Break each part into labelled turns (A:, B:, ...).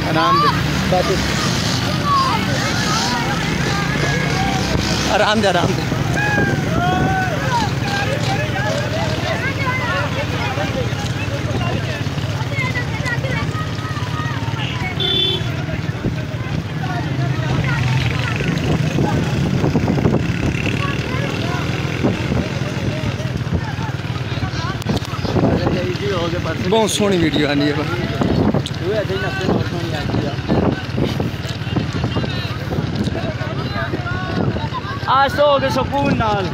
A: आराम दे आराम दे आराम दे। बहुत सोहनी वीडियो आनी है।
B: आज तो हो गए सुकून नाल।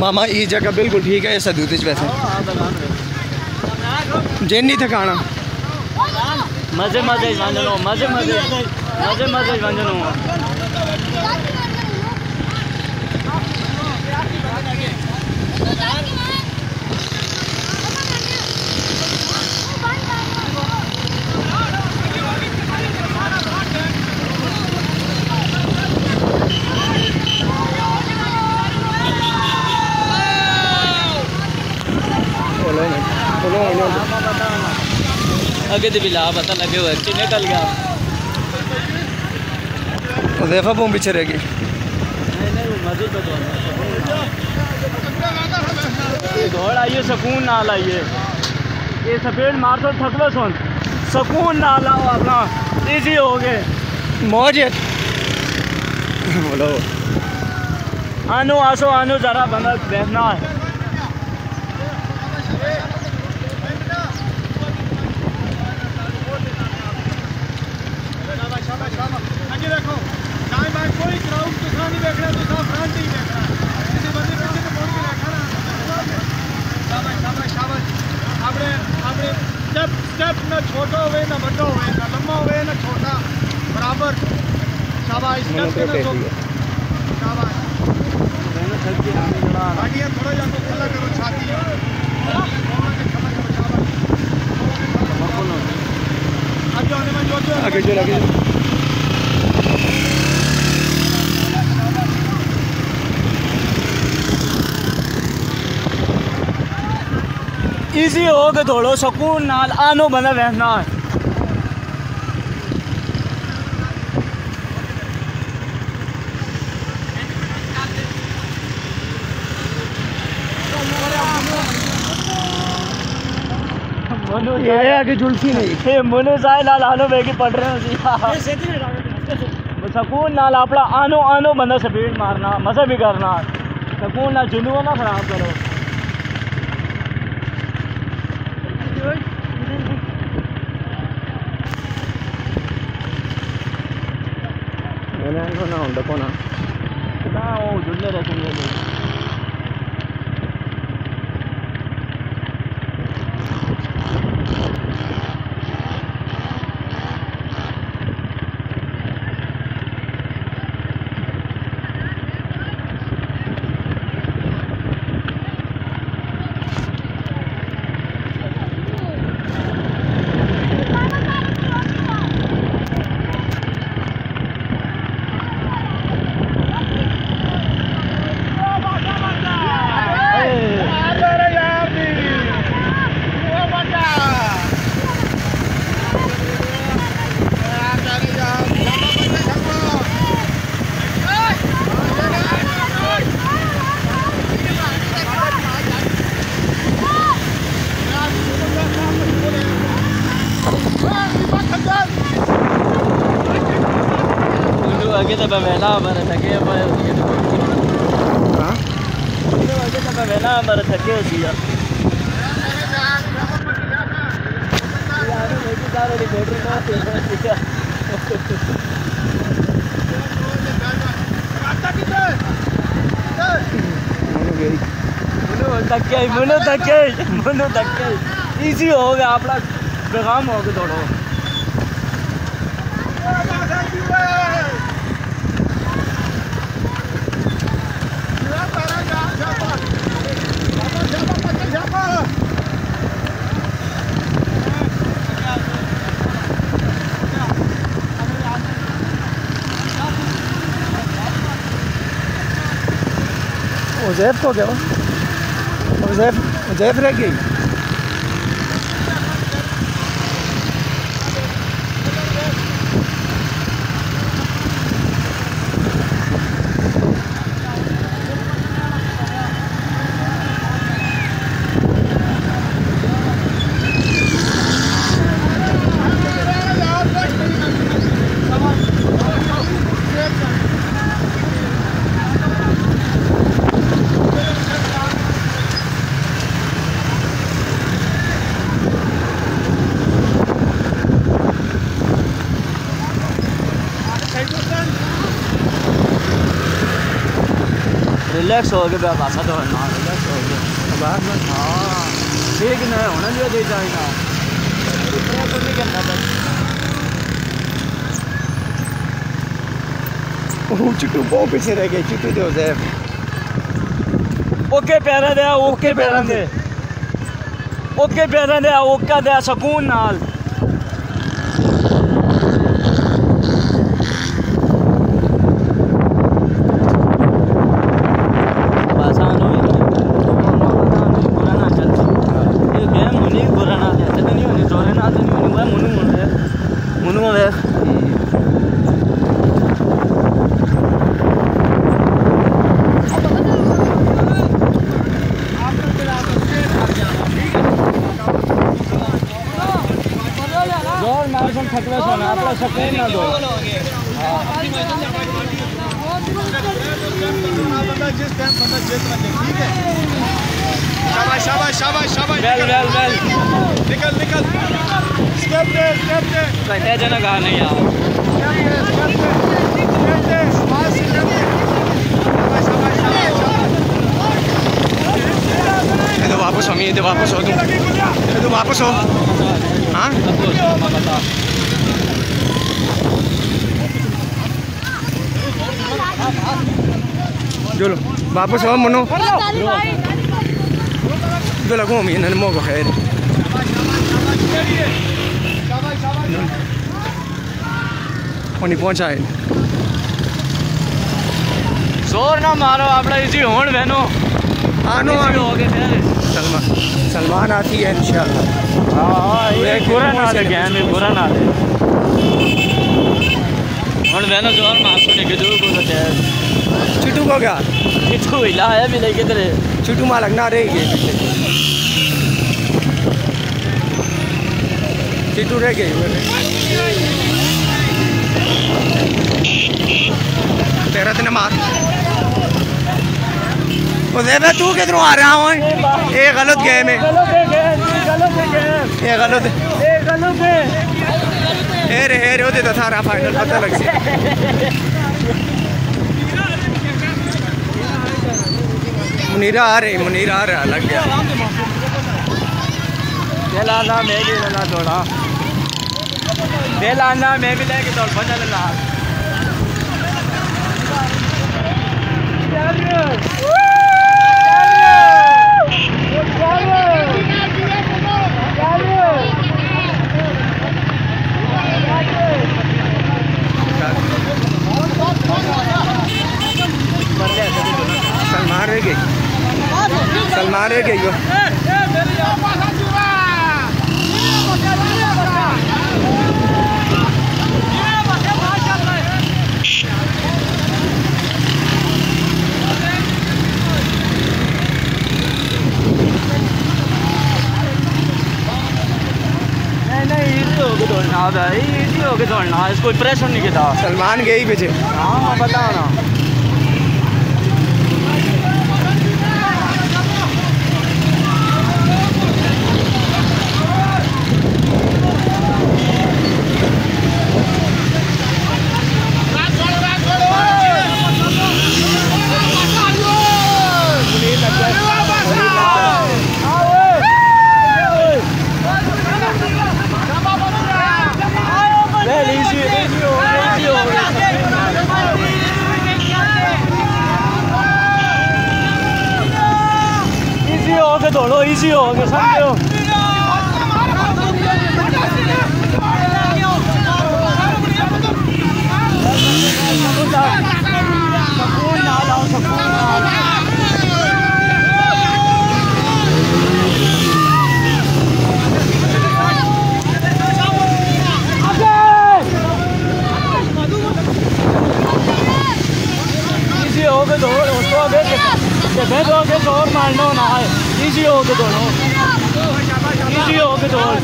A: मामा ये जगह बिल्कुल ठीक है सदूत वैसे जिन नहीं थकाना
B: मजे मजे वंजनो मजे मजे मजे मजे वंजनो। आगे तो बिला पता लगे हुए निकल गया।
A: देखा बूम पीछे रह गई।
B: दौड़ आइए सुकून ना लाइए। ये सफेद मार तो थकलो सुन सुकून ना लाओ अपना इजी हो गए
A: मौज है। बोलो
B: आनो आसो आनो जरा बंदा बैठना है। कोई क्राउड दूसरा नहीं देख रहा दूसरा फ्रंट ही देख रहा किसी बंदे पीछे तो मोड़ के रखा ना। शाबाश शाबाश शाबाश। आपने आपने स्टेप ना छोटा होवे ना बड़ा होवे ना लंबा होवे ना छोटा बराबर। शाबाश स्टेप के ना शाबाश। मैंने थक गया गाड़ियां थोड़ा जाको खला करो छाती आगे आने में जो
A: आगे चल आगे
B: इजी हो गए दौड़ो सुकून नाल आनो बंदा बैठना है।
A: ये आगे जुल्फी नहीं
B: मुनु साहे लाल आनो बेगी पड़ रहे हो सुकून नाल अपना आनो आनो बंदा स्पीड मारना मजा भी करना सुकून नाल जुनू ना खराब करो।
A: ना होंगे कोना
B: ना वो जुड़ने रखेंगे। Kita pamela para thake apa हाँ kita pamela para thake होती है यार मेरी सारे रिकॉर्डर ना मनो तक इजी हो गया अपना पैगाम हो गया थोड़ा।
A: उज़ैफ को क्या उज़ैफ रह गई।
C: रिलैक्स हो गए पासा तो ना रिलैक्स हो गए बाहर में। हाँ ठीक ना होना जो दे जाएगा तो नहीं करना बस।
A: चिट्टू बहुत पीछे रह गए। चिट्टू दे उज़ैफ
C: ओके पैरा दे ओके पैरा दे ओके पैरा दे ओका दे सुकून नाल। खतरा सोना अपना सकून ना दो।
B: ठीक है शाबाश शाबाश शाबाश शाबाश।
C: वेल वेल वेल
B: निकल निकल स्टेप दे
C: कहते जना कहा नहीं यार
A: तो वापस हम ये वापस हो तुम तो वापस हो। हाँ चलो वापस हो मनो जो लगो हम इन्हें मोको खैर उन्हीं पहुंचा है।
C: जोर ना मारो अपना इसी होन बहनो
A: आनो
C: हो गए
A: सलमान आती है इंशाल्लाह।
C: हाँ ये बुरा ना दे गया मैं बुरा ना दे होन बहनो जोर मार सुने के दूर को तो
A: चिट्टू को क्या
C: चिट्टू हिला है भी लेके तेरे
A: चिट्टू मां लगना रहेगी चिट्टू रह गई तेरा दिन मार उज़ैफ तू किधरों आ रहा हूँ ये गलत गेम है ये गलत है रे ओदे तो सारा फाइनल पता लग सी मुनीरा आ रहा लग गया
C: बेलाना मैं भी लेना थोड़ा बेलाना मैं भी लेके दौड़ बजा लेना
A: सलमान रह गई
C: दौड़ना इसको प्रेशर नहीं किया
A: सलमान गई पीछे।
C: हाँ बताओ ना दौड़ो इजी हो गया समझो जोर मारना ना है इजी हो के दोनों इजी हो के दौड़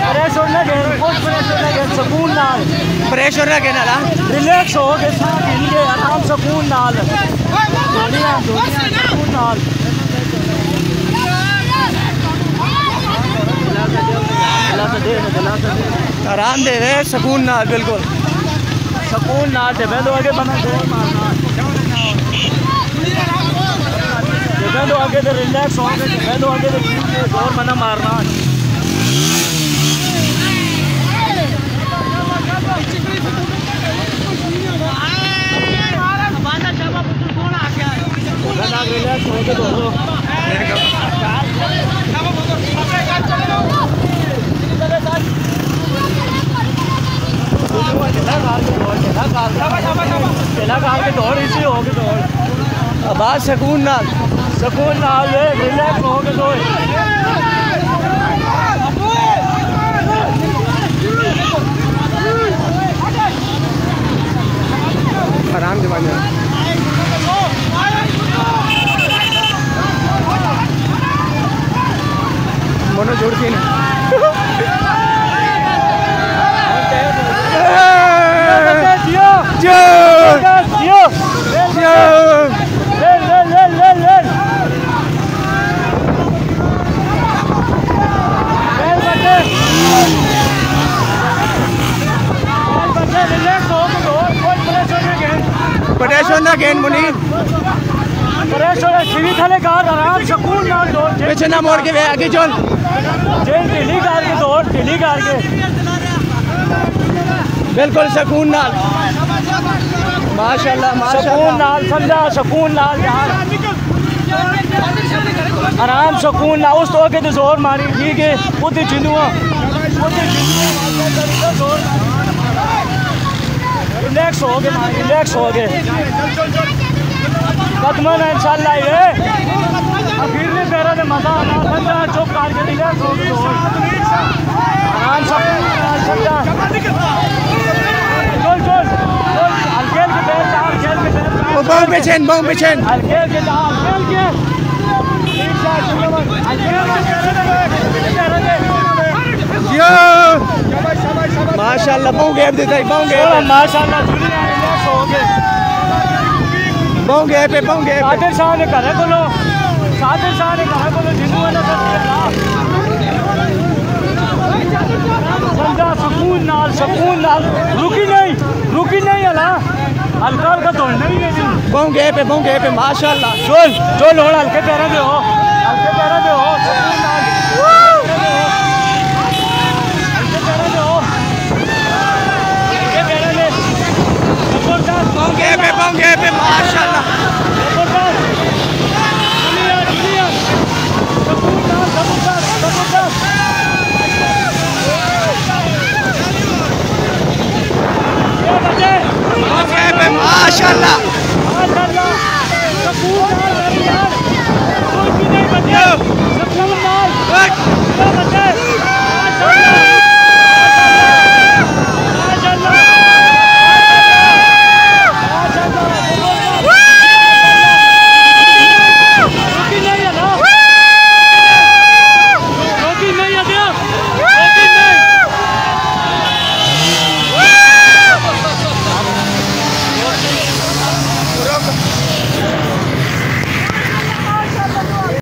C: प्रेशर ना दे बहुत प्रेशर ना दे सुकून नाल
A: प्रेशर ना के नाला
C: रिलैक्स हो के साथ हिल के आराम सुकून नाल दुनिया सुकून नाल
A: आराम दे रहे सुकून नाल बिल्कुल
C: सुकून नाल दे मैं तो आगे बना जोर मारना मैं तो आगे तो रिलैक्स हो गए मैं तो आगे तो जोर मना मारना रिलैक्स हो गए दोनों के दौड़ इसी हो गए दौड़
A: आवाज सुकून नाल रिलैक्स
C: हो के दौड़
A: आराम के बाद मोनो जोड़ के ना प्रेशर ना गेन मुनीर
C: प्रेशर सीधी थले कार आराम सुकून नाल दौड़
A: पीछे ना मोड़ के वे आगे चल
C: जेल ढीली कार के दौड़ ढीली कार के
A: बिल्कुल सुकून नाल माशाल्लाह
C: सुकून नाल समझा सुकून नाल यार आराम सुकून नाल उस तो के जोर मारी ठीक है उदी जिनुआ रिलैक्स हो गए रिलैक्स हो गए कदमन इंशाल्लाह ये आखिर में तेरा ने मजा आना समझा चुप करके रिलैक्स हो गए आराम से समझा चल हल्के के पैर हल्के के पैर
A: बांग पे चेन
C: हल्के के हल्के
A: माशाल्लाह बांग गैप देता है बांग गैप
C: माशाल्लाह दुनिया रिलैक्स हो गए
A: बांग गैप पे
C: सादर शाह ने करे बोलो जिन्नू ने समझा सुकून नाल रुकी नहीं अला हल्का हल्का दौड़ना ही नहीं
A: बांग गैप पे माशाल्लाह
C: चल और हल्के पैरों पे हो सुकून नाल
A: बांगे पे माशाल्लाह माशाल्लाह